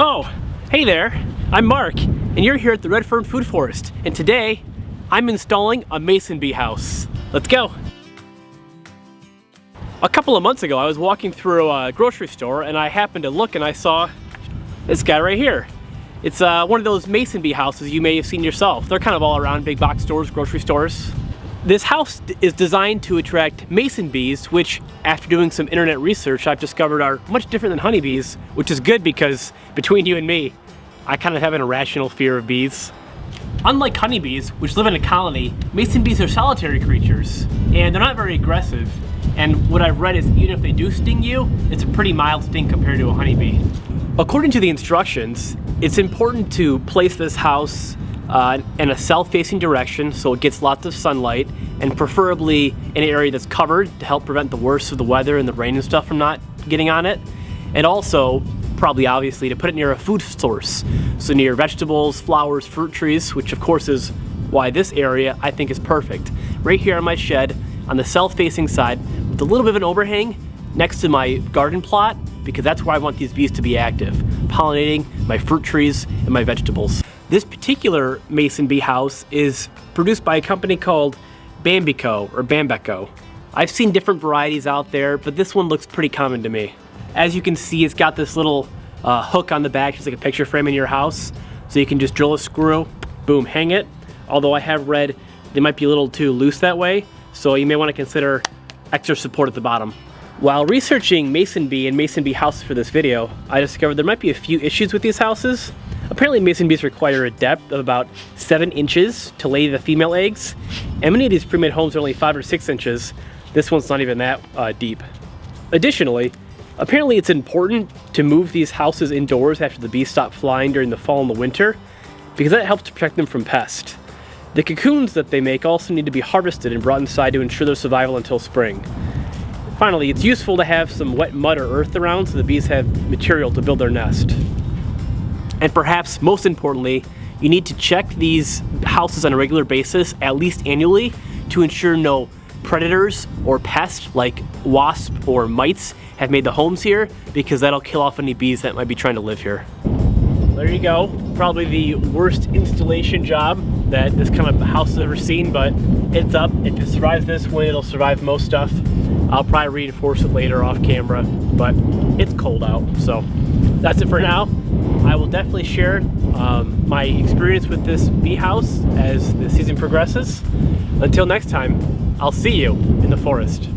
Oh, hey there, I'm Mark, and you're here at the Redfern Food Forest, and today I'm installing a mason bee house. Let's go. A couple of months ago, I was walking through a grocery store and I happened to look and I saw this guy right here. It's one of those mason bee houses you may have seen yourself. They're kind of all around big box stores, grocery stores. This house is designed to attract mason bees, which after doing some internet research, I've discovered are much different than honeybees, which is good because between you and me, I kind of have an irrational fear of bees. Unlike honeybees, which live in a colony, mason bees are solitary creatures, and they're not very aggressive. And what I've read is even if they do sting you, it's a pretty mild sting compared to a honeybee. According to the instructions, it's important to place this house in a south-facing direction so it gets lots of sunlight, and preferably in an area that's covered to help prevent the worst of the weather and the rain and stuff from not getting on it. And also, probably obviously, to put it near a food source. So near vegetables, flowers, fruit trees, which of course is why this area I think is perfect. Right here on my shed, on the south-facing side, with a little bit of an overhang next to my garden plot, because that's where I want these bees to be active, pollinating my fruit trees and my vegetables. This particular mason bee house is produced by a company called Bambeco or Bambeco. I've seen different varieties out there, but this one looks pretty common to me. As you can see, it's got this little hook on the back, just like a picture frame in your house, so you can just drill a screw, boom, hang it. Although I have read they might be a little too loose that way, so you may want to consider extra support at the bottom. While researching mason bee and mason bee houses for this video, I discovered there might be a few issues with these houses. Apparently mason bees require a depth of about 7 inches to lay the female eggs, and many of these pre-made homes are only 5 or 6 inches. This one's not even that deep. Additionally, apparently it's important to move these houses indoors after the bees stop flying during the fall and the winter, because that helps to protect them from pests. The cocoons that they make also need to be harvested and brought inside to ensure their survival until spring. Finally, it's useful to have some wet mud or earth around so the bees have material to build their nest. And perhaps most importantly, you need to check these houses on a regular basis, at least annually, to ensure no predators or pests like wasps or mites have made the homes here, because that'll kill off any bees that might be trying to live here. There you go. Probably the worst installation job that this kind of house has ever seen, but it's up. If it survives this wind, it'll survive most stuff. I'll probably reinforce it later off camera, but it's cold out, so that's it for now. I will definitely share my experience with this bee house as the season progresses. Until next time, I'll see you in the forest.